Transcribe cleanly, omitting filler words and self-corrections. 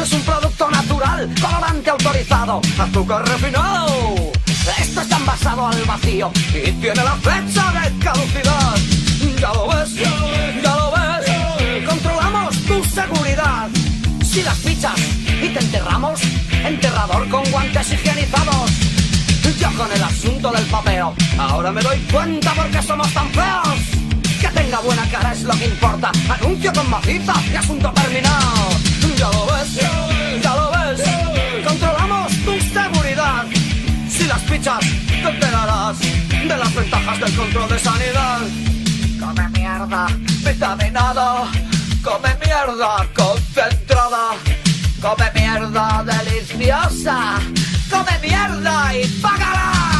Esto es un producto natural, colorante autorizado, azúcar refinado. Esto está envasado al vacío y tiene la fecha de caducidad. Ya lo ves, ya lo ves. Controlamos tu seguridad. Si las fichas y te enterramos, enterrador con guantes higienizados. Yo con el asunto del papeo, ahora me doy cuenta por qué somos tan feos. Que tenga buena cara es lo que importa. Anuncio con maciza y asunto terminado. Ya lo ves, ya lo ves. Controlamos tu seguridad. Si las fichas te enterarás de las ventajas del control de sanidad. Come mierda, vitaminado. Come mierda concentrada. Come mierda deliciosa. Come mierda y pagarás.